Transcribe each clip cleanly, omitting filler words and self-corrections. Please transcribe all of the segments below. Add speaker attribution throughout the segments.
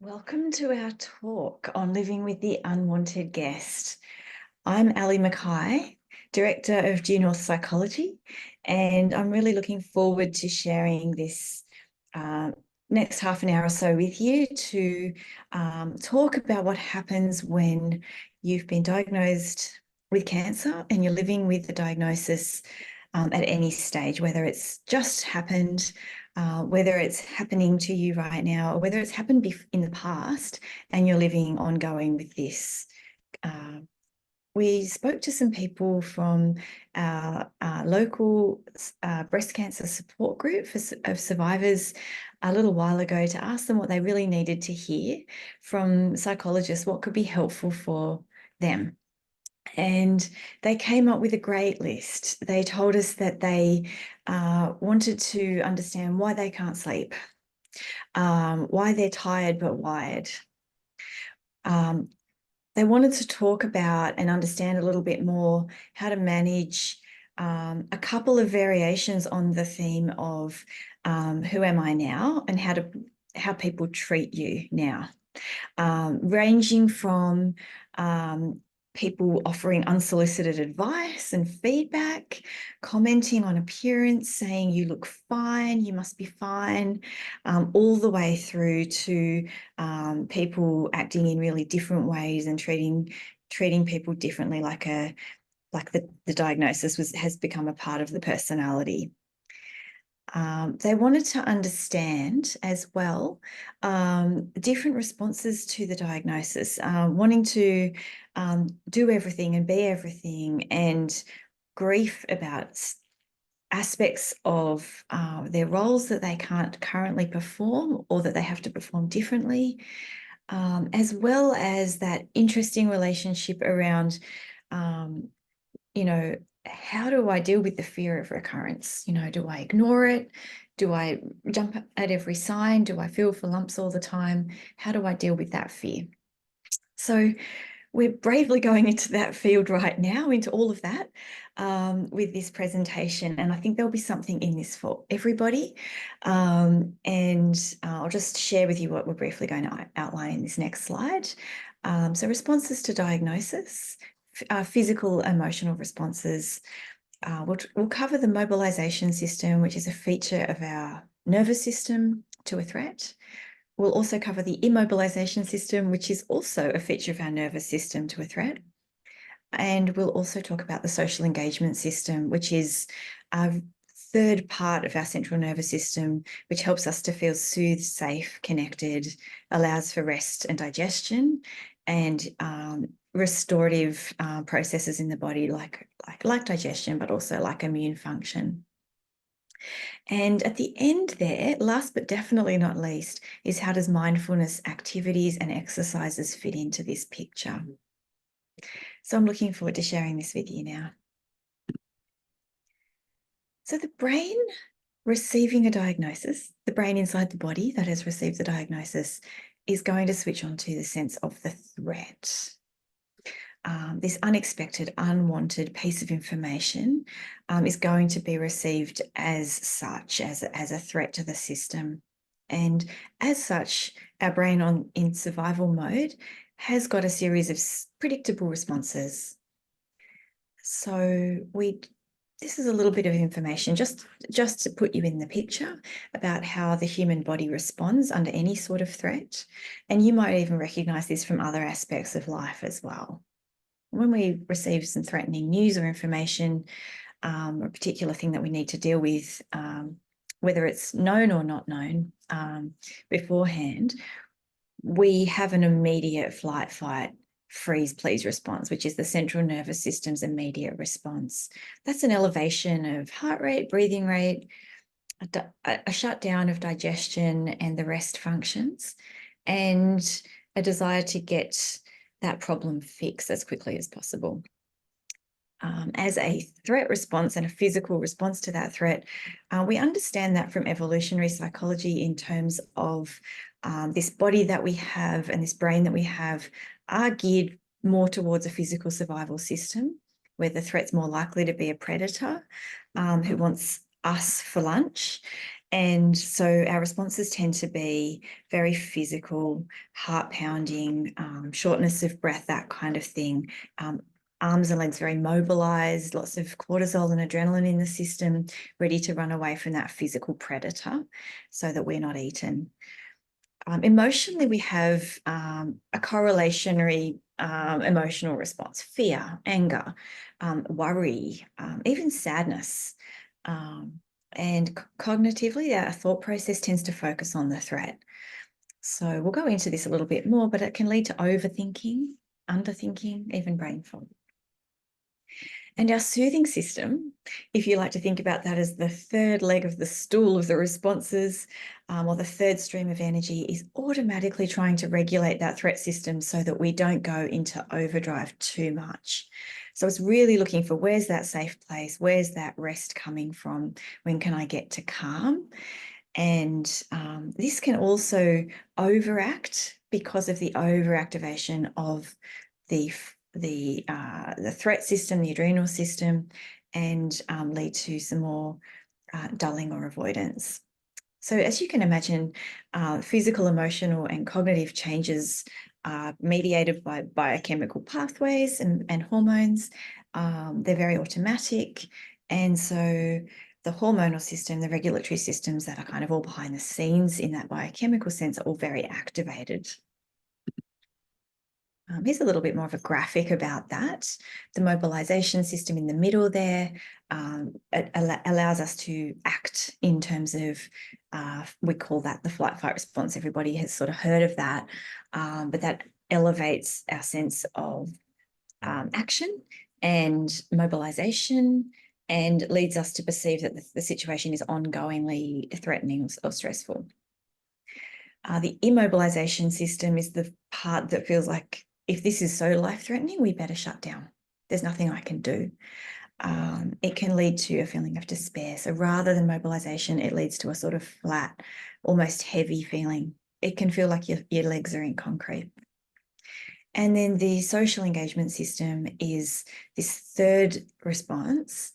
Speaker 1: Welcome to our talk on living with the unwanted guest. I'm Allie Mackay, Director of Due North Psychology, and I'm really looking forward to sharing this next half an hour or so with you to talk about what happens when you've been diagnosed with cancer and you're living with the diagnosis at any stage, whether it's just happened, whether it's happening to you right now, or whether it's happened in the past and you're living ongoing with this. We spoke to some people from our local breast cancer support group of survivors a little while ago to ask them what they really needed to hear from psychologists, what could be helpful for them. And they came up with a great list. They told us that they wanted to understand why they can't sleep, why they're tired but wired. They wanted to talk about and understand a little bit more how to manage a couple of variations on the theme of who am I now and how people treat you now, ranging from people offering unsolicited advice and feedback, commenting on appearance, saying you look fine, you must be fine, all the way through to people acting in really different ways and treating people differently, like the diagnosis has become a part of the personality. They wanted to understand as well different responses to the diagnosis, wanting to do everything and be everything, and grief about aspects of their roles that they can't currently perform or that they have to perform differently, as well as that interesting relationship around how do I deal with the fear of recurrence? Do I ignore it? Do I jump at every sign? Do I feel for lumps all the time? How do I deal with that fear? So we're bravely going into that field right now, into all of that with this presentation. And I think there'll be something in this for everybody. And I'll just share with you what we're briefly going to outline in this next slide. So responses to diagnosis, physical, emotional responses. We'll cover the mobilization system, which is a feature of our nervous system to a threat. We'll also cover the immobilization system, which is also a feature of our nervous system to a threat. And we'll also talk about the social engagement system, which is a third part of our central nervous system, which helps us to feel soothed, safe, connected, allows for rest and digestion, and restorative processes in the body like digestion, but also like immune function. And at the end there, last but definitely not least, is how does mindfulness activities and exercises fit into this picture? So I'm looking forward to sharing this with you now. So the brain receiving a diagnosis, the brain inside the body that has received the diagnosis, is going to switch on to the sense of the threat. This unexpected, unwanted piece of information is going to be received as such, as a threat to the system. And as such, our brain in survival mode has got a series of predictable responses. So this is a little bit of information just to put you in the picture about how the human body responds under any sort of threat. And you might even recognize this from other aspects of life as well. When we receive some threatening news or information, a particular thing that we need to deal with, whether it's known or not known beforehand, we have an immediate flight, fight, freeze, please response, which is the central nervous system's immediate response. That's an elevation of heart rate, breathing rate, a shutdown of digestion and the rest functions, and a desire to get that problem fixed as quickly as possible. As a threat response and a physical response to that threat, we understand that from evolutionary psychology in terms of this body that we have and this brain that we have are geared more towards a physical survival system, where the threat's more likely to be a predator who wants us for lunch. And so our responses tend to be very physical, heart pounding, shortness of breath, that kind of thing. Arms and legs very mobilized, lots of cortisol and adrenaline in the system, ready to run away from that physical predator so that we're not eaten. Emotionally, we have a correlationary emotional response: fear, anger, worry, even sadness. And cognitively, our thought process tends to focus on the threat. So we'll go into this a little bit more, but it can lead to overthinking, underthinking, even brain fog. And our soothing system, if you like to think about that as the third leg of the stool of the responses, or the third stream of energy, is automatically trying to regulate that threat system so that we don't go into overdrive too much. So it's really looking for, where's that safe place? Where's that rest coming from? When can I get to calm? And this can also overact because of the overactivation of the threat system, the adrenal system, and lead to some more dulling or avoidance. So as you can imagine, physical, emotional, and cognitive changes are mediated by biochemical pathways and hormones. They're very automatic. And so the hormonal system, the regulatory systems that are kind of all behind the scenes in that biochemical sense are all very activated. Here's a little bit more of a graphic about that. The mobilization system in the middle there, it allows us to act in terms of, we call that the flight fight response. Everybody has sort of heard of that, but that elevates our sense of action and mobilization, and leads us to perceive that the situation is ongoingly threatening or stressful. The immobilization system is the part that feels like, if this is so life-threatening, we better shut down. There's nothing I can do. It can lead to a feeling of despair. So rather than mobilization, it leads to a sort of flat, almost heavy feeling. It can feel like your legs are in concrete. And then the social engagement system is this third response,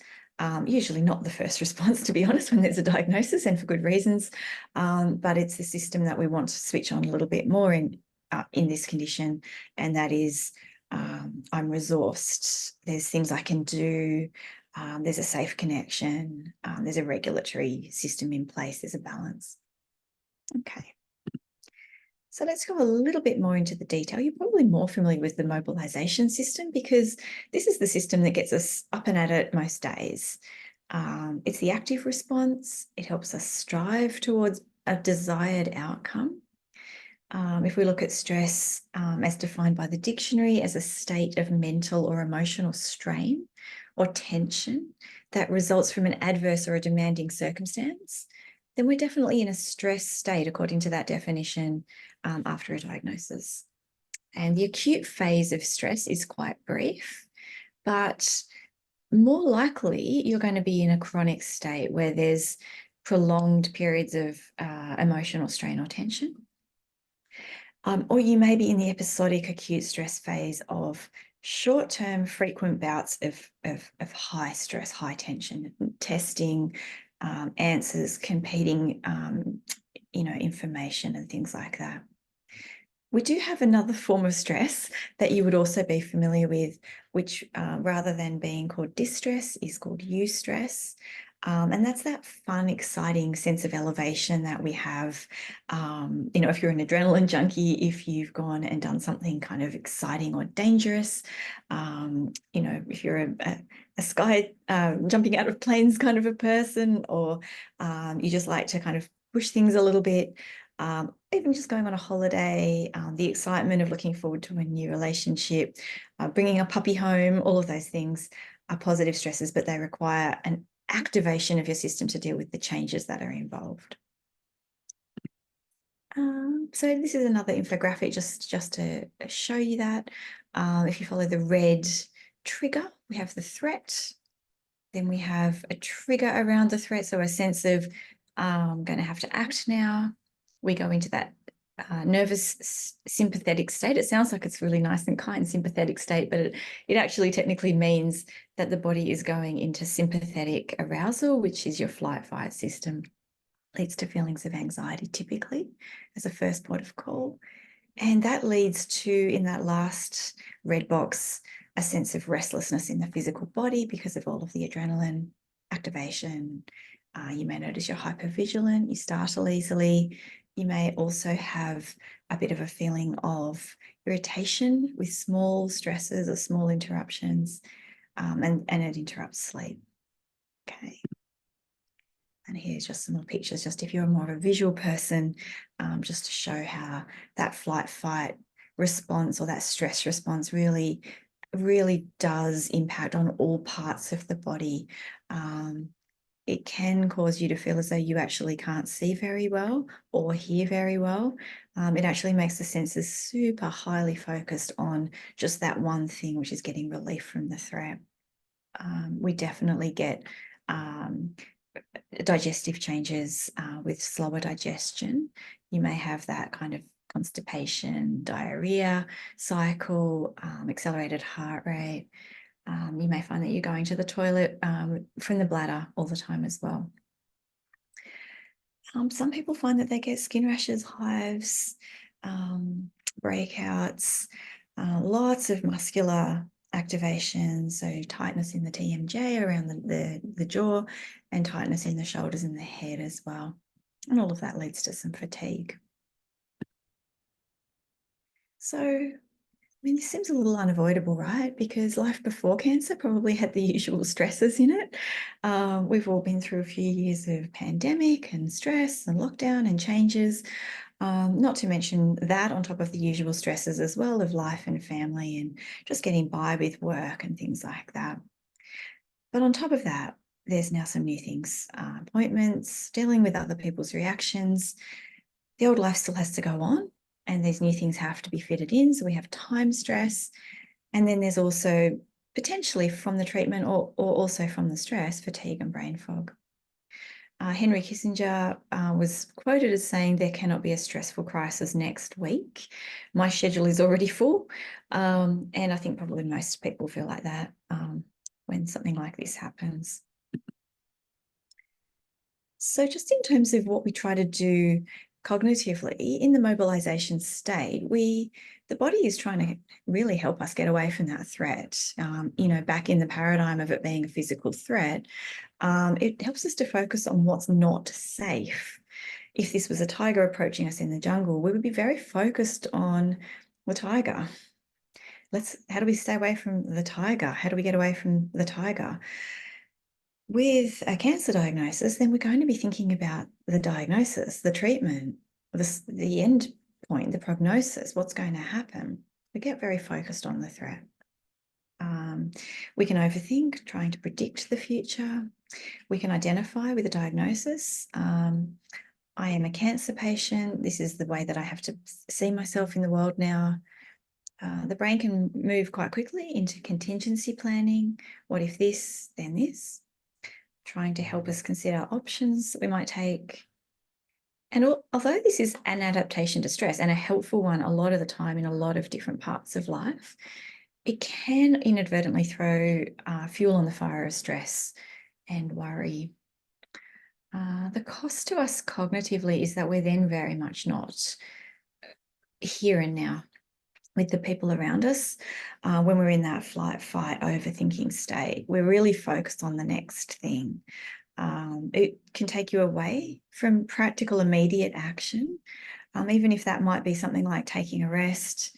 Speaker 1: usually not the first response, to be honest, when there's a diagnosis, and for good reasons. But it's the system that we want to switch on a little bit more in this condition, and that is, I'm resourced. There's things I can do. There's a safe connection. There's a regulatory system in place. There's a balance. Okay. So let's go a little bit more into the detail. You're probably more familiar with the mobilization system because this is the system that gets us up and at it most days. It's the active response. It helps us strive towards a desired outcome. If we look at stress as defined by the dictionary as a state of mental or emotional strain or tension that results from an adverse or a demanding circumstance, then we're definitely in a stress state according to that definition after a diagnosis. And the acute phase of stress is quite brief, but more likely you're going to be in a chronic state where there's prolonged periods of emotional strain or tension. Or you may be in the episodic acute stress phase of short-term frequent bouts of high stress, high tension, testing, answers, competing, information and things like that. We do have another form of stress that you would also be familiar with, which rather than being called distress is called eustress. And that's that fun, exciting sense of elevation that we have. If you're an adrenaline junkie, if you've gone and done something kind of exciting or dangerous, if you're a sky jumping out of planes kind of a person, or you just like to kind of push things a little bit, even just going on a holiday, the excitement of looking forward to a new relationship, bringing a puppy home, all of those things are positive stresses, but they require an activation of your system to deal with the changes that are involved. So this is another infographic just to show you that. If you follow the red trigger, we have the threat. Then we have a trigger around the threat, so a sense of I'm going to have to act now. We go into that nervous sympathetic state. It sounds like it's really nice and kind, sympathetic state, but it actually technically means that the body is going into sympathetic arousal, which is your flight fight system. leads to feelings of anxiety typically as a first port of call. And that leads to, in that last red box, a sense of restlessness in the physical body because of all of the adrenaline activation. You may notice you're hypervigilant, you startle easily. You may also have a bit of a feeling of irritation with small stresses or small interruptions, and it interrupts sleep. Okay. And here's just some more pictures, just if you're more of a visual person, just to show how that flight fight response or that stress response really, really does impact on all parts of the body. It can cause you to feel as though you actually can't see very well or hear very well. It actually makes the senses super highly focused on just that one thing, which is getting relief from the threat. We definitely get digestive changes with slower digestion. You may have that kind of constipation, diarrhea cycle, accelerated heart rate. You may find that you're going to the toilet from the bladder all the time as well. Some people find that they get skin rashes, hives, breakouts, lots of muscular activation, so tightness in the TMJ around the jaw and tightness in the shoulders and the head as well. And all of that leads to some fatigue. So, I mean, this seems a little unavoidable, right? Because life before cancer probably had the usual stresses in it. We've all been through a few years of pandemic and stress and lockdown and changes. Not to mention that on top of the usual stresses as well of life and family and just getting by with work and things like that. But on top of that, there's now some new things, appointments, dealing with other people's reactions. The old life still has to go on and these new things have to be fitted in. So we have time stress. And then there's also potentially from the treatment or also from the stress, fatigue and brain fog. Henry Kissinger was quoted as saying, "There cannot be a stressful crisis next week. My schedule is already full." And I think probably most people feel like that when something like this happens. So just in terms of what we try to do cognitively in the mobilization state, the body is trying to really help us get away from that threat. Back in the paradigm of it being a physical threat, it helps us to focus on what's not safe. If this was a tiger approaching us in the jungle, we would be very focused on the tiger. How do we stay away from the tiger? How do we get away from the tiger? With a cancer diagnosis, then we're going to be thinking about the diagnosis, the treatment, the end point, the prognosis, what's going to happen. We get very focused on the threat. We can overthink, trying to predict the future. We can identify with a diagnosis. I am a cancer patient. This is the way that I have to see myself in the world now. The brain can move quite quickly into contingency planning. What if this, then this? Trying to help us consider options that we might take. And although this is an adaptation to stress and a helpful one a lot of the time in a lot of different parts of life, it can inadvertently throw fuel on the fire of stress and worry. The cost to us cognitively is that we're then very much not here and now with the people around us. When we're in that flight, fight, overthinking state, we're really focused on the next thing. It can take you away from practical, immediate action, even if that might be something like taking a rest,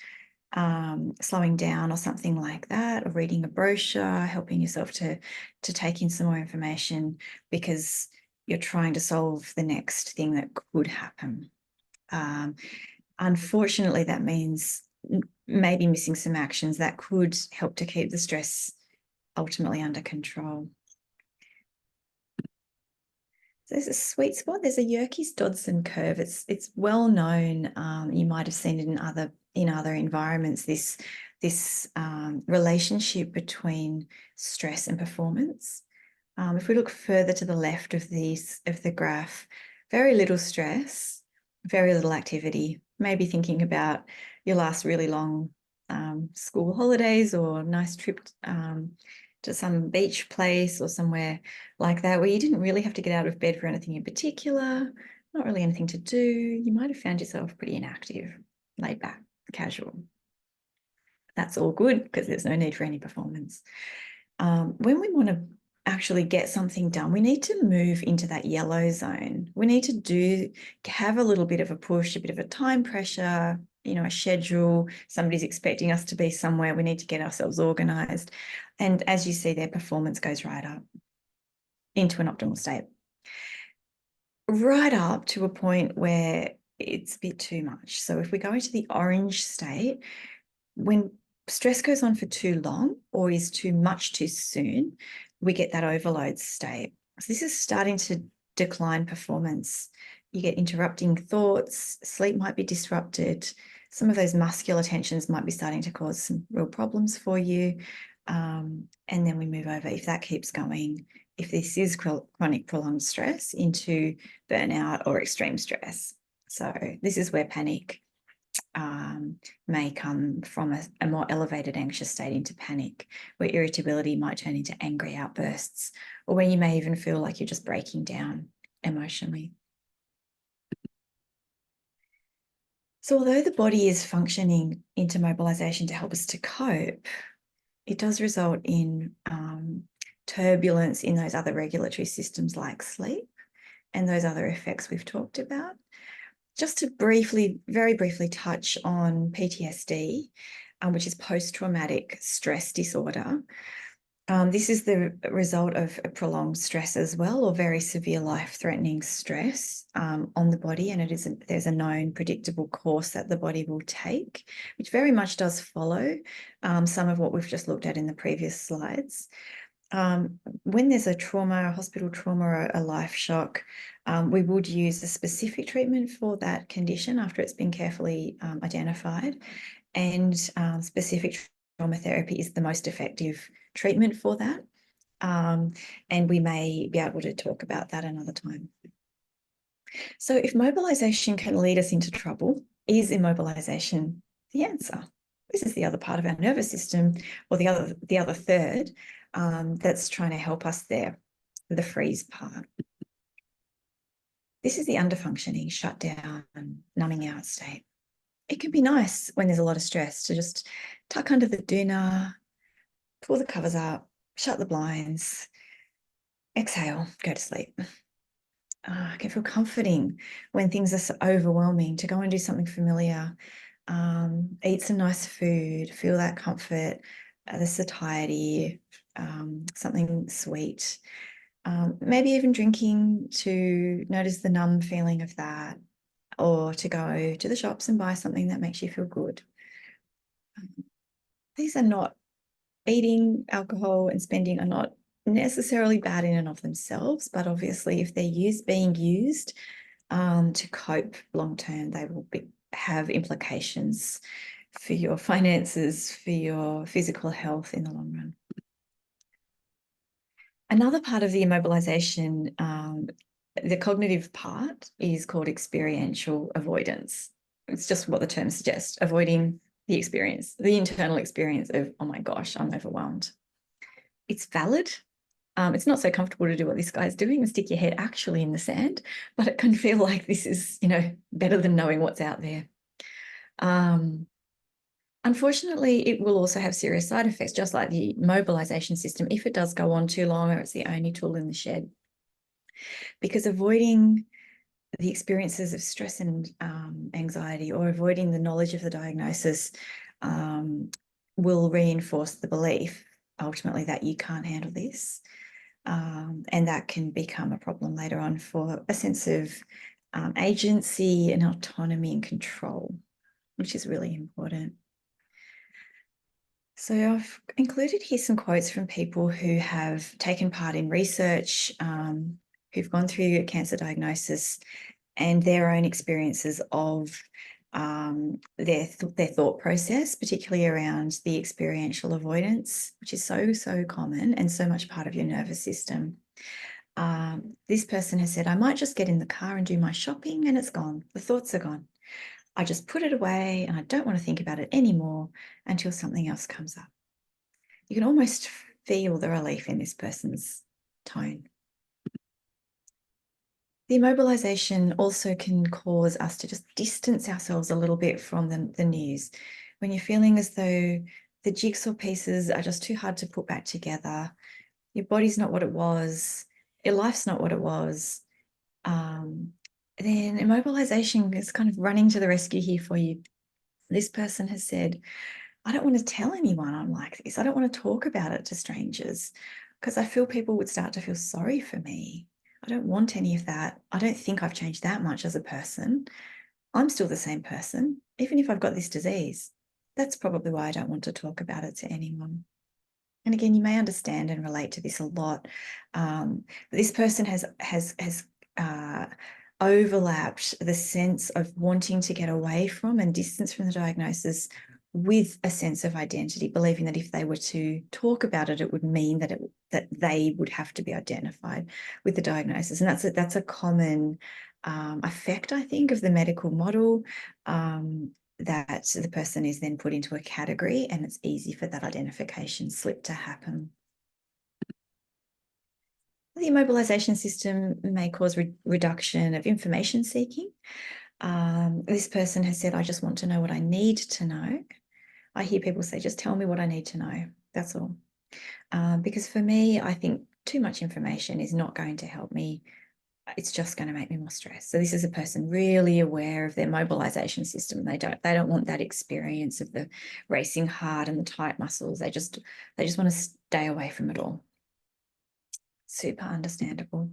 Speaker 1: slowing down or something like that, or reading a brochure, helping yourself to take in some more information because you're trying to solve the next thing that could happen. Unfortunately, that means maybe missing some actions that could help to keep the stress ultimately under control. There's a sweet spot. There's a Yerkes-Dodson curve. It's well known. You might have seen it in other environments. This relationship between stress and performance. If we look further to the left of the graph, very little stress, very little activity. Maybe thinking about your last really long school holidays or nice trip to some beach place or somewhere like that where you didn't really have to get out of bed for anything in particular, not really anything to do, you might have found yourself pretty inactive, laid back, casual. That's all good because there's no need for any performance. When we want to actually get something done, we need to move into that yellow zone. We need to have a little bit of a push, a bit of a time pressure, a schedule. Somebody's expecting us to be somewhere. We need to get ourselves organized. And as you see, their performance goes right up into an optimal state. Right up to a point where it's a bit too much. So if we go into the orange state, when stress goes on for too long or is too much too soon, we get that overload state. So this is starting to decline performance. You get interrupting thoughts, sleep might be disrupted. Some of those muscular tensions might be starting to cause some real problems for you. And then we move over, if that keeps going, if this is chronic prolonged stress, into burnout or extreme stress. So this is where panic may come from a more elevated anxious state into panic, where irritability might turn into angry outbursts, or where you may even feel like you're just breaking down emotionally. So although the body is functioning into mobilization to help us to cope, it does result in turbulence in those other regulatory systems like sleep and those other effects we've talked about. Just to very briefly touch on PTSD, which is post-traumatic stress disorder. This is the result of a prolonged stress as well, or very severe life-threatening stress on the body, and there's a known predictable course that the body will take, which very much does follow some of what we've just looked at in the previous slides. When there's a trauma, a hospital trauma, or a life shock, we would use a specific treatment for that condition after it's been carefully identified. And specific trauma therapy is the most effective treatment for that. And we may be able to talk about that another time. So if mobilization can lead us into trouble, is immobilization the answer? This is the other part of our nervous system, or the other third, that's trying to help us there, the freeze part. This is the underfunctioning, shutdown, numbing out state. It can be nice when there's a lot of stress to just tuck under the doona, pull the covers up, shut the blinds, exhale, go to sleep. It can feel comforting when things are so overwhelming to go and do something familiar, eat some nice food, feel that comfort, the satiety, something sweet, maybe even drinking to notice the numb feeling of that, or to go to the shops and buy something that makes you feel good. These are not, eating, alcohol, and spending are not necessarily bad in and of themselves, but obviously if they're being used to cope long term, they will have implications for your finances, for your physical health in the long run. Another part of the immobilization, the cognitive part, is called experiential avoidance. It's just what the term suggests, avoiding the experience, the internal experience of, oh my gosh, I'm overwhelmed. It's valid. It's not so comfortable to do what this guy's doing and stick your head actually in the sand, but it can feel like this is, better than knowing what's out there. Unfortunately, it will also have serious side effects, just like the mobilization system, if it does go on too long or it's the only tool in the shed. Because avoiding the experiences of stress and anxiety, or avoiding the knowledge of the diagnosis, will reinforce the belief ultimately that you can't handle this. And that can become a problem later on for a sense of agency and autonomy and control, which is really important. So I've included here some quotes from people who have taken part in research, who've gone through a cancer diagnosis, and their own experiences of their thought process, particularly around the experiential avoidance, which is so common and so much part of your nervous system. This person has said, I might just get in the car and do my shopping and it's gone. The thoughts are gone. I just put it away and I don't want to think about it anymore until something else comes up. You can almost feel the relief in this person's tone. The immobilization also can cause us to just distance ourselves a little bit from the news. When you're feeling as though the jigsaw pieces are just too hard to put back together, your body's not what it was, your life's not what it was, then immobilization is kind of running to the rescue here for you. This person has said, I don't want to tell anyone I'm like this. I don't want to talk about it to strangers because I feel people would start to feel sorry for me. I don't want any of that. I don't think I've changed that much as a person. I'm still the same person, even if I've got this disease. That's probably why I don't want to talk about it to anyone. And again, you may understand and relate to this a lot. This person has overlapped the sense of wanting to get away from and distance from the diagnosis with a sense of identity, believing that if they were to talk about it, it would mean that they would have to be identified with the diagnosis. And that's a common effect, I think, of the medical model. That the person is then put into a category and it's easy for that identification slip to happen. The immobilization system may cause reduction of information seeking. This person has said, I just want to know what I need to know. I hear people say, just tell me what I need to know. That's all. Because for me, I think too much information is not going to help me. It's just going to make me more stressed. So this is a person really aware of their mobilization system. They don't want that experience of the racing heart and the tight muscles. They just want to stay away from it all. Super understandable.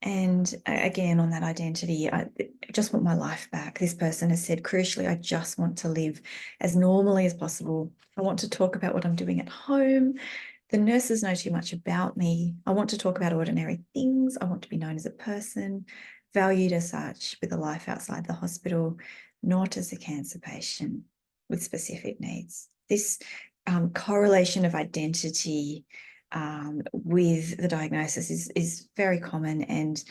Speaker 1: And again, on that identity, I just want my life back. This person has said, crucially, I just want to live as normally as possible. I want to talk about what I'm doing at home. The nurses know too much about me. I want to talk about ordinary things. I want to be known as a person, valued as such, with a life outside the hospital, not as a cancer patient with specific needs. This correlation of identity with the diagnosis is very common and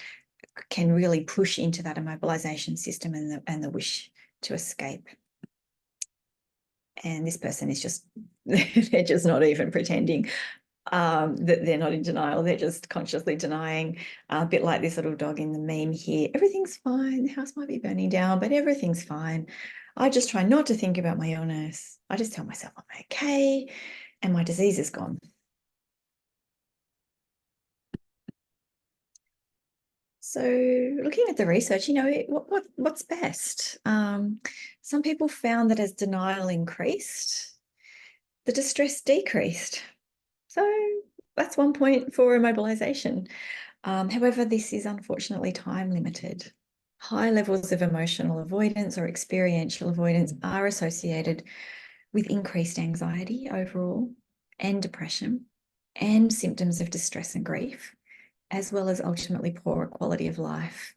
Speaker 1: can really push into that immobilization system and the wish to escape. And this person is just, they're just not even pretending that they're not in denial. They're just consciously denying, a bit like this little dog in the meme here. Everything's fine. The house might be burning down, but everything's fine. I just try not to think about my illness. I just tell myself I'm okay and my disease is gone. So looking at the research, what's best? Some people found that as denial increased, the distress decreased. So that's one point for immobilization. However, this is unfortunately time limited. High levels of emotional avoidance or experiential avoidance are associated with increased anxiety overall and depression and symptoms of distress and grief, as well as ultimately poorer quality of life,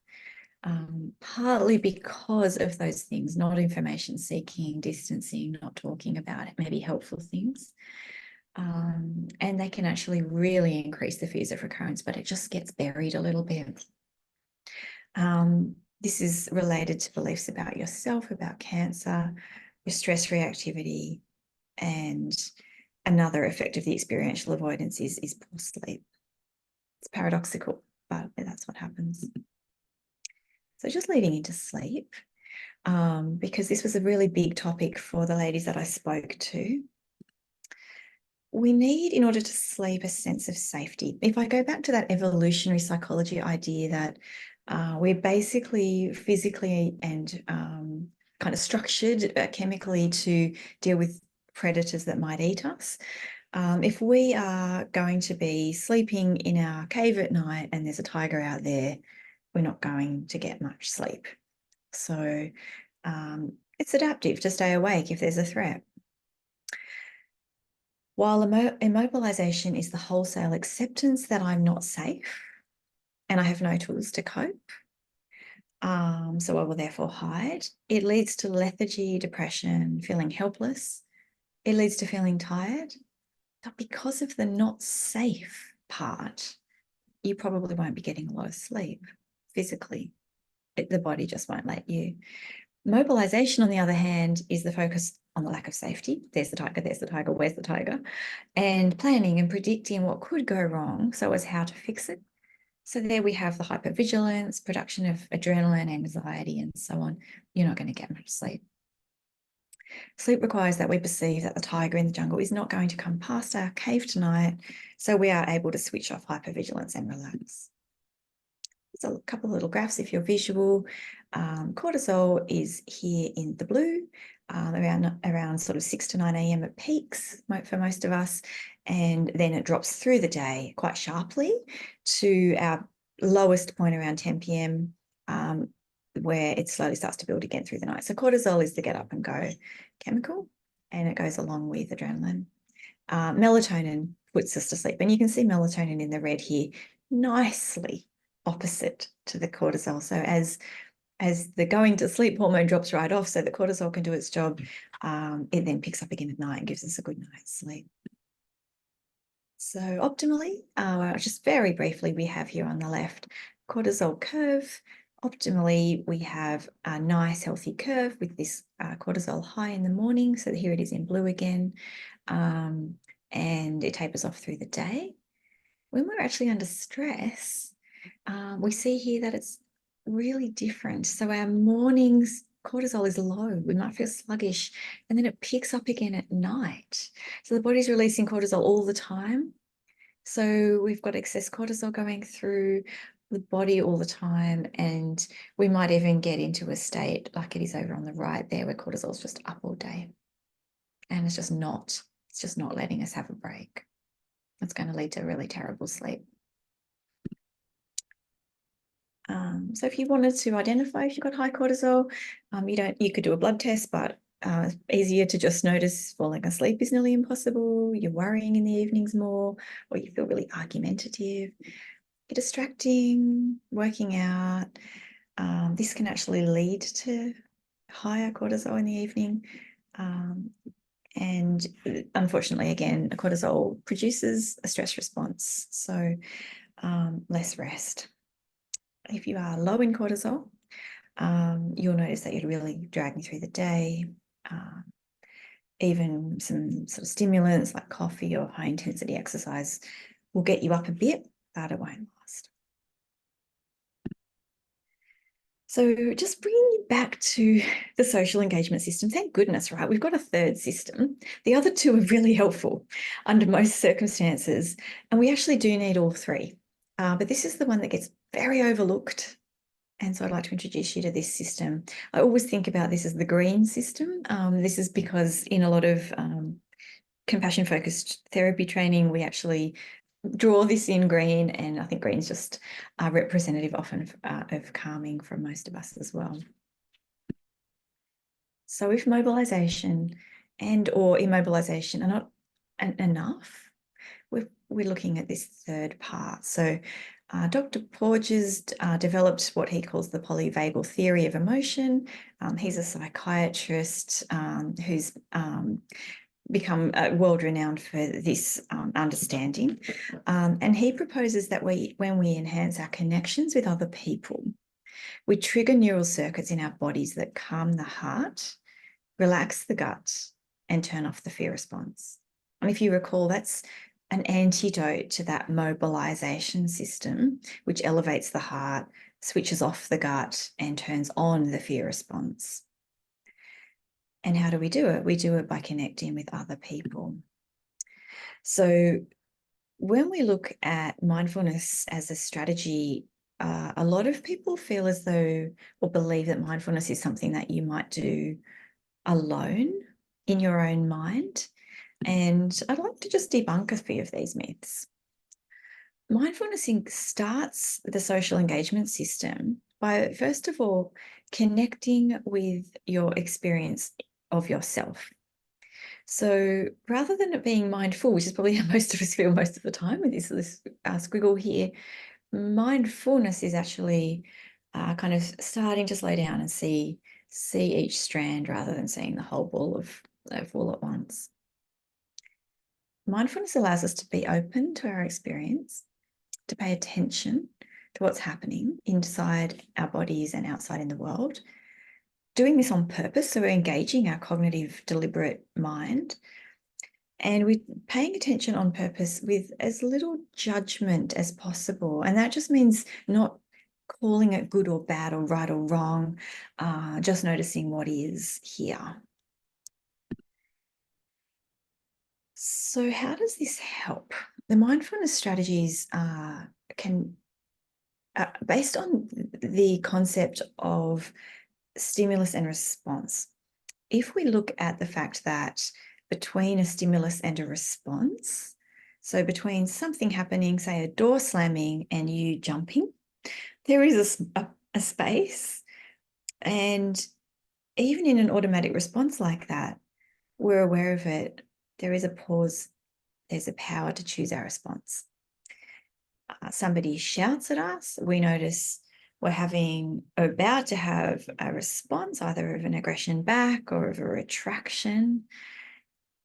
Speaker 1: partly because of those things, not information seeking, distancing, not talking about it, maybe helpful things. And they can actually really increase the fears of recurrence, but it just gets buried a little bit. This is related to beliefs about yourself, about cancer, your stress reactivity, and another effect of the experiential avoidance is poor sleep. It's paradoxical, but that's what happens. So just leading into sleep, because this was a really big topic for the ladies that I spoke to. We need, in order to sleep, a sense of safety. If I go back to that evolutionary psychology idea that we're basically physically and kind of structured chemically to deal with predators that might eat us. If we are going to be sleeping in our cave at night and there's a tiger out there, we're not going to get much sleep. So it's adaptive to stay awake if there's a threat. While immobilization is the wholesale acceptance that I'm not safe and I have no tools to cope, so I will therefore hide, it leads to lethargy, depression, feeling helpless. It leads to feeling tired. But because of the not safe part, you probably won't be getting a lot of sleep physically. The body just won't let you. Mobilization, on the other hand, is the focus on the lack of safety. There's the tiger, where's the tiger? And planning and predicting what could go wrong so as how to fix it. So there we have the hypervigilance, production of adrenaline, anxiety, and so on. You're not going to get much sleep. Sleep requires that we perceive that the tiger in the jungle is not going to come past our cave tonight, so we are able to switch off hypervigilance and relax. So a couple of little graphs if you're visual. Cortisol is here in the blue, around sort of 6 to 9 a.m. at peaks for most of us, and then it drops through the day quite sharply to our lowest point around 10 p.m. Where it slowly starts to build again through the night. So cortisol is the get up and go chemical, and it goes along with adrenaline. Melatonin puts us to sleep, and you can see melatonin in the red here, nicely opposite to the cortisol. So as the going to sleep hormone drops right off so the cortisol can do its job, it then picks up again at night and gives us a good night's sleep. So optimally, just very briefly, we have here on the left cortisol curve. Optimally, we have a nice healthy curve with this cortisol high in the morning. So here it is in blue again, and it tapers off through the day. When we're actually under stress, we see here that it's really different. So our mornings cortisol is low. We might feel sluggish, and then it picks up again at night. So the body's releasing cortisol all the time. So we've got excess cortisol going through the body all the time, and we might even get into a state like it is over on the right there, where cortisol is just up all day, and it's just not letting us have a break. It's going to lead to really terrible sleep. So if you wanted to identify if you've got high cortisol, you could do a blood test, but easier to just notice falling asleep is nearly impossible. You're worrying in the evenings more, or you feel really argumentative. You're distracting, working out. This can actually lead to higher cortisol in the evening. And unfortunately, again, cortisol produces a stress response, so less rest. If you are low in cortisol, you'll notice that you're really dragging through the day. Even some sort of stimulants like coffee or high intensity exercise will get you up a bit, but it won't last. So just bringing you back to the social engagement system, thank goodness, right? We've got a third system. The other two are really helpful under most circumstances, and we actually do need all three. But this is the one that gets very overlooked. And so I'd like to introduce you to this system. I always think about this as the green system. This is because in a lot of compassion-focused therapy training, we actually draw this in green, and I think green is just representative often of calming for most of us as well. So if mobilization and or immobilization are not enough, we're looking at this third part. So Dr. Porges developed what he calls the polyvagal theory of emotion. He's a psychiatrist who's become world-renowned for this understanding. And he proposes that when we enhance our connections with other people, we trigger neural circuits in our bodies that calm the heart, relax the gut, and turn off the fear response. And if you recall, that's an antidote to that mobilization system, which elevates the heart, switches off the gut, and turns on the fear response. And how do we do it? We do it by connecting with other people. So when we look at mindfulness as a strategy, a lot of people feel as though or believe that mindfulness is something that you might do alone in your own mind. And I'd like to just debunk a few of these myths. Mindfulness starts the social engagement system by, first of all, connecting with your experience of yourself. So rather than it being mindful, which is probably how most of us feel most of the time with this squiggle here, mindfulness is actually kind of starting to slow down and see each strand rather than seeing the whole ball of wool at once. Mindfulness allows us to be open to our experience, to pay attention to what's happening inside our bodies and outside in the world, doing this on purpose. So we're engaging our cognitive, deliberate mind, and we're paying attention on purpose with as little judgment as possible. And that just means not calling it good or bad or right or wrong, just noticing what is here. So how does this help? The mindfulness strategies can, based on the concept of stimulus and response. If we look at the fact that between a stimulus and a response, so between something happening, say a door slamming, and you jumping, there is a space. And even in an automatic response like that, we're aware of it. There is a pause. There's a power to choose our response. Somebody shouts at us, we notice we're about to have a response, either of an aggression back or of a retraction.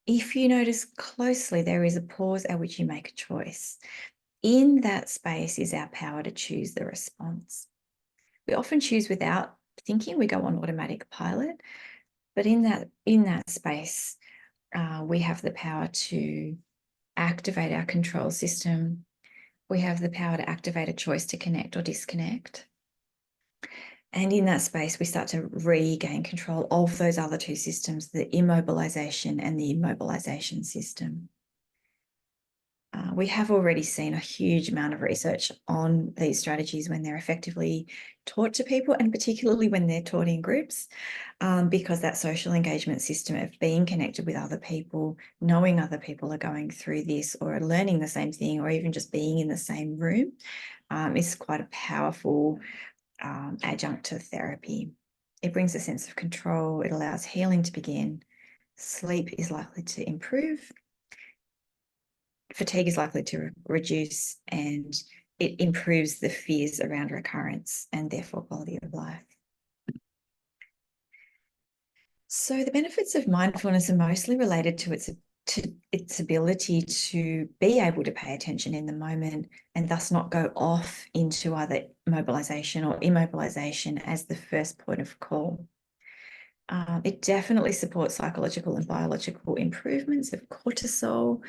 Speaker 1: If you notice closely, there is a pause at which you make a choice. In that space is our power to choose the response. We often choose without thinking, we go on automatic pilot, but in that space, we have the power to activate our control system. We have the power to activate a choice to connect or disconnect. And in that space, we start to regain control of those other two systems, the immobilization and the immobilization system. We have already seen a huge amount of research on these strategies when they're effectively taught to people, and particularly when they're taught in groups, because that social engagement system of being connected with other people, knowing other people are going through this or are learning the same thing, or even just being in the same room, is quite a powerful adjunct to therapy. It brings a sense of control. It allows healing to begin. Sleep is likely to improve. Fatigue is likely to reduce, and it improves the fears around recurrence and therefore quality of life. So the benefits of mindfulness are mostly related to its ability to be able to pay attention in the moment and thus not go off into either mobilization or immobilization as the first point of call. It definitely supports psychological and biological improvements of cortisol,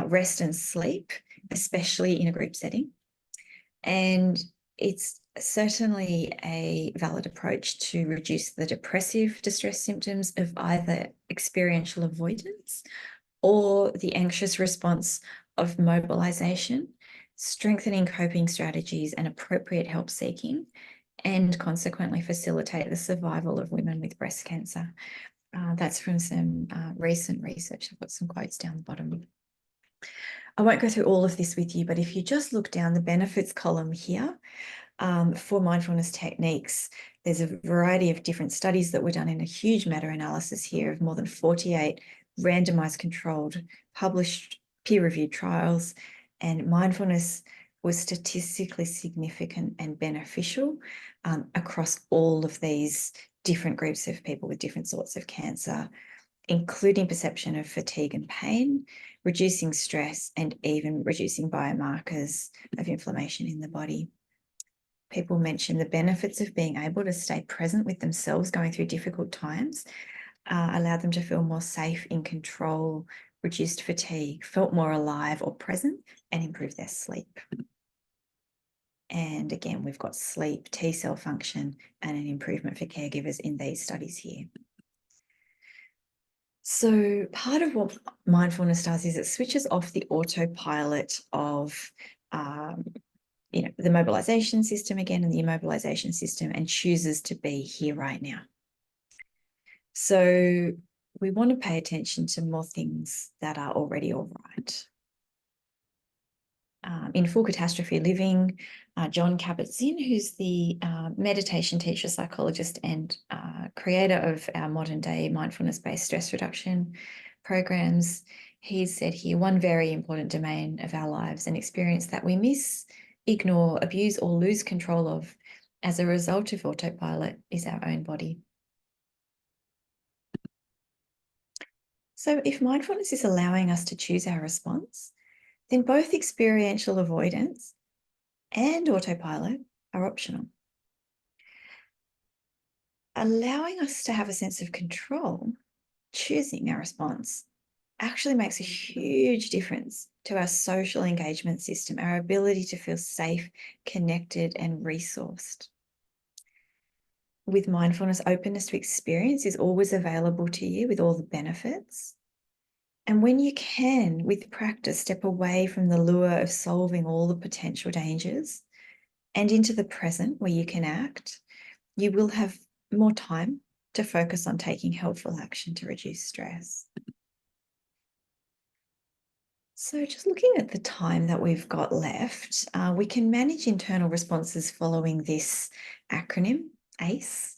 Speaker 1: rest and sleep, especially in a group setting. And it's certainly a valid approach to reduce the depressive distress symptoms of either experiential avoidance or the anxious response of mobilization, strengthening coping strategies and appropriate help seeking, and consequently facilitate the survival of women with breast cancer. That's from some recent research. I've got some quotes down the bottom. I won't go through all of this with you, but if you just look down the benefits column here, for mindfulness techniques, there's a variety of different studies that were done in a huge meta-analysis here of more than 48 randomized, controlled, published, peer-reviewed trials, and mindfulness was statistically significant and beneficial across all of these different groups of people with different sorts of cancer, including perception of fatigue and pain, reducing stress, and even reducing biomarkers of inflammation in the body. People mention the benefits of being able to stay present with themselves going through difficult times, allowed them to feel more safe, in control, reduced fatigue, felt more alive or present, and improved their sleep. And again, we've got sleep, T-cell function, and an improvement for caregivers in these studies here. So part of what mindfulness does is it switches off the autopilot of the mobilization system again and the immobilization system, and chooses to be here right now. So we want to pay attention to more things that are already all right. In Full Catastrophe Living, John Kabat-Zinn, who's the meditation teacher, psychologist, and creator of our modern day mindfulness-based stress reduction programs, he said here, one very important domain of our lives, an experience that we miss, ignore, abuse, or lose control of as a result of autopilot is our own body. So if mindfulness is allowing us to choose our response, then both experiential avoidance and autopilot are optional. allowing us to have a sense of control, choosing our response, actually makes a huge difference to our social engagement system, our ability to feel safe, connected, and resourced. With mindfulness, openness to experience is always available to you with all the benefits. And when you can, with practice, step away from the lure of solving all the potential dangers and into the present where you can act, you will have more time to focus on taking helpful action to reduce stress. So just looking at the time that we've got left, we can manage internal responses following this acronym, ACE.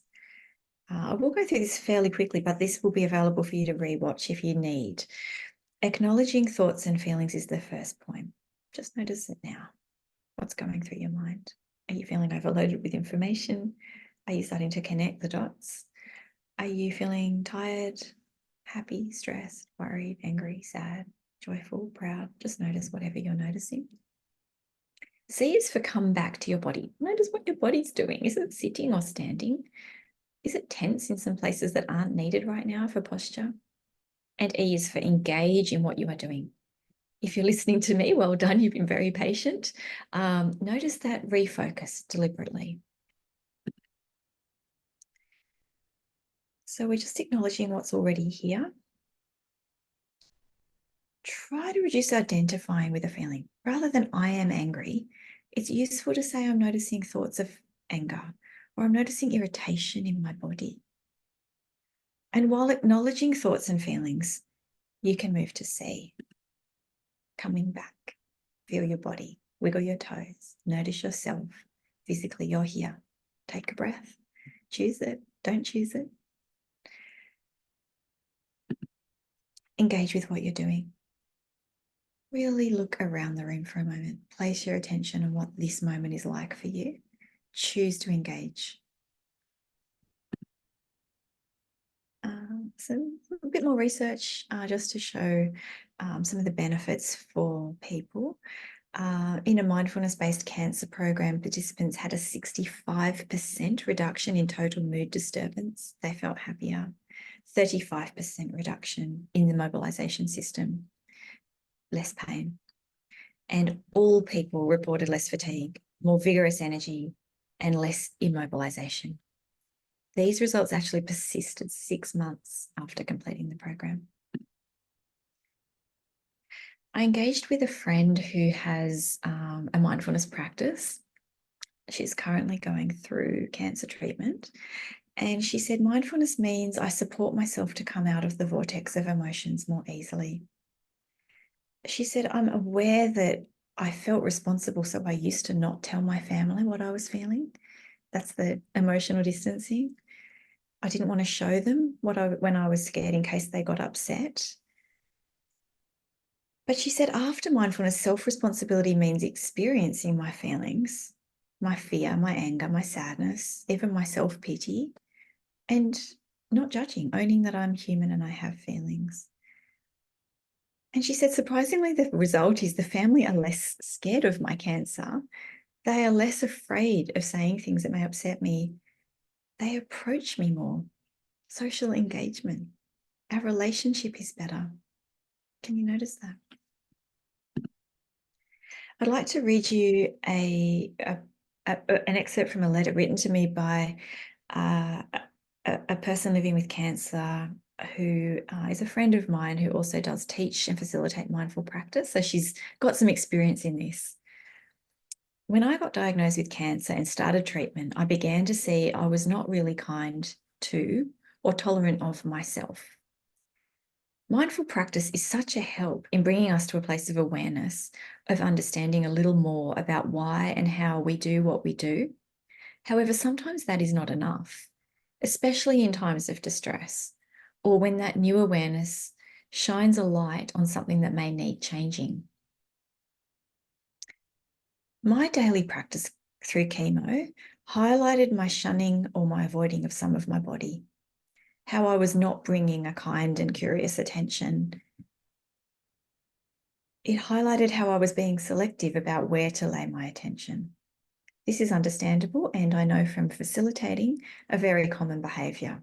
Speaker 1: I will go through this fairly quickly, but this will be available for you to rewatch if you need. Acknowledging thoughts and feelings is the first point. Just notice it now. What's going through your mind? Are you feeling overloaded with information? Are you starting to connect the dots? Are you feeling tired, happy, stressed, worried, angry, sad, joyful, proud? Just notice whatever you're noticing. C is for come back to your body. Notice what your body's doing. Is it sitting or standing? Is it tense in some places that aren't needed right now for posture? And E is for engage in what you are doing. If you're listening to me, well done, you've been very patient. Notice that refocus deliberately. So we're just acknowledging what's already here. Try to reduce identifying with a feeling. Rather than I am angry, it's useful to say I'm noticing thoughts of anger, or I'm noticing irritation in my body. And while acknowledging thoughts and feelings, you can move to C. Coming back. Feel your body. Wiggle your toes. Notice yourself. Physically, you're here. Take a breath. Choose it. Don't choose it. Engage with what you're doing. Really look around the room for a moment. Place your attention on what this moment is like for you. Choose to engage. So a bit more research just to show some of the benefits for people. In a mindfulness-based cancer program, participants had a 65% reduction in total mood disturbance. They felt happier. 35% reduction in the mobilization system, less pain. And all people reported less fatigue, more vigorous energy, and less immobilization. These results actually persisted 6 months after completing the program. I engaged with a friend who has a mindfulness practice. She's currently going through cancer treatment. And she said, mindfulness means I support myself to come out of the vortex of emotions more easily. She said, I'm aware that I felt responsible, so I used to not tell my family what I was feeling. That's the emotional distancing. I didn't want to show them when I was scared in case they got upset. But she said, after mindfulness, self-responsibility means experiencing my feelings, my fear, my anger, my sadness, even my self-pity, and not judging, owning that I'm human and I have feelings. And she said, surprisingly, the result is the family are less scared of my cancer. They are less afraid of saying things that may upset me. They approach me more. Social engagement. Our relationship is better. Can you notice that? I'd like to read you an excerpt from a letter written to me by a person living with cancer who is a friend of mine who also does teach and facilitate mindful practice. So she's got some experience in this. When I got diagnosed with cancer and started treatment, I began to see I was not really kind to or tolerant of myself. Mindful practice is such a help in bringing us to a place of awareness, of understanding a little more about why and how we do what we do. However, sometimes that is not enough, especially in times of distress or when that new awareness shines a light on something that may need changing. My daily practice through chemo highlighted my shunning or my avoiding of some of my body, how I was not bringing a kind and curious attention. It highlighted how I was being selective about where to lay my attention. This is understandable, and I know from facilitating a very common behaviour.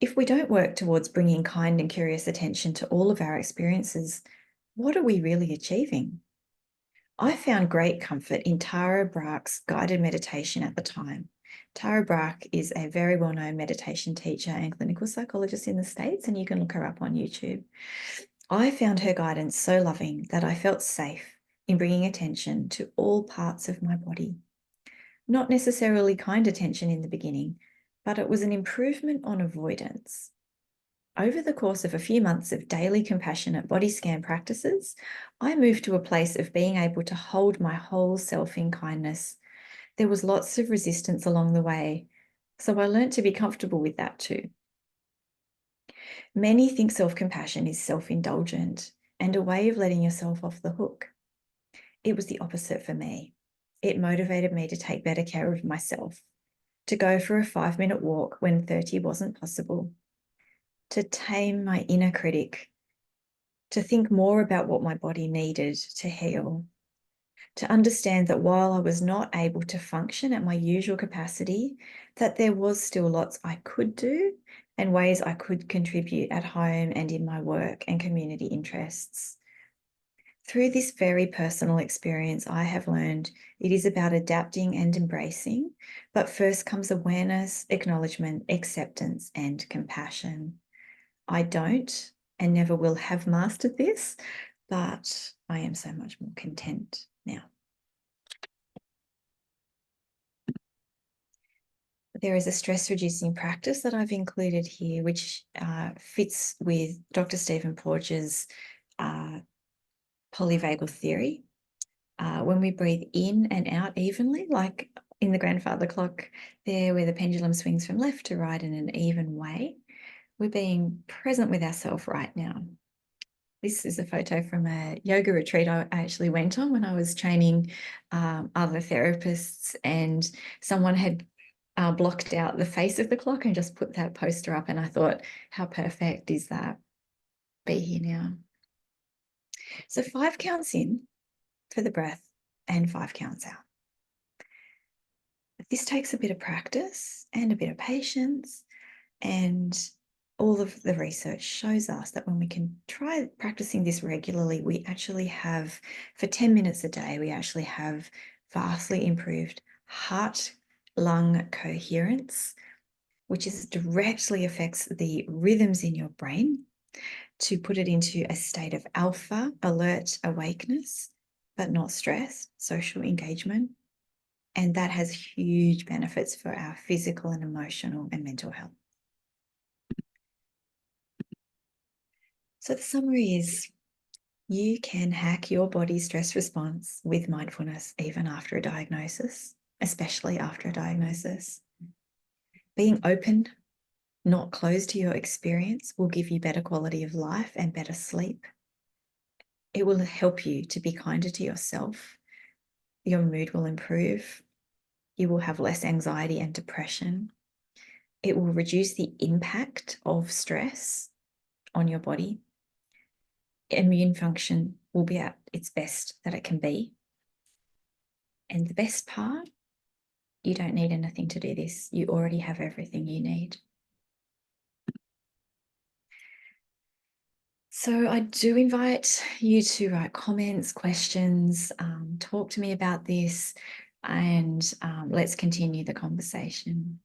Speaker 1: If we don't work towards bringing kind and curious attention to all of our experiences, what are we really achieving? I found great comfort in Tara Brach's guided meditation at the time. Tara Brach is a very well-known meditation teacher and clinical psychologist in the States, and you can look her up on YouTube. I found her guidance so loving that I felt safe in bringing attention to all parts of my body. Not necessarily kind attention in the beginning, but it was an improvement on avoidance. Over the course of a few months of daily compassionate body scan practices, I moved to a place of being able to hold my whole self in kindness. There was lots of resistance along the way, so I learned to be comfortable with that too. Many think self-compassion is self-indulgent and a way of letting yourself off the hook. It was the opposite for me. It motivated me to take better care of myself, to go for a 5-minute walk when 30 wasn't possible, to tame my inner critic, to think more about what my body needed to heal, to understand that while I was not able to function at my usual capacity, that there was still lots I could do and ways I could contribute at home and in my work and community interests. Through this very personal experience, I have learned it is about adapting and embracing, but first comes awareness, acknowledgement, acceptance, and compassion. I don't and never will have mastered this, but I am so much more content now. There is a stress-reducing practice that I've included here, which fits with Dr. Stephen Porges' polyvagal theory. When we breathe in and out evenly, like in the grandfather clock there, where the pendulum swings from left to right in an even way, we're being present with ourselves right now. This is a photo from a yoga retreat I actually went on when I was training other therapists, and someone had blocked out the face of the clock and just put that poster up, and I thought, how perfect is that? Be here now. So 5 counts in for the breath and 5 counts out. This takes a bit of practice and a bit of patience, and all of the research shows us that when we can try practicing this regularly, we actually have, for 10 minutes a day, we actually have vastly improved heart-lung coherence, which directly affects the rhythms in your brain to put it into a state of alpha, alert awakeness, but not stress, social engagement. And that has huge benefits for our physical and emotional and mental health. So the summary is, you can hack your body's stress response with mindfulness even after a diagnosis, especially after a diagnosis. Being open, not closed to your experience, will give you better quality of life and better sleep. It will help you to be kinder to yourself. Your mood will improve. You will have less anxiety and depression. It will reduce the impact of stress on your body. Immune function will be at its best that it can be. And the best part, you don't need anything to do this. You already have everything you need. So I do invite you to write comments, questions, talk to me about this, and let's continue the conversation.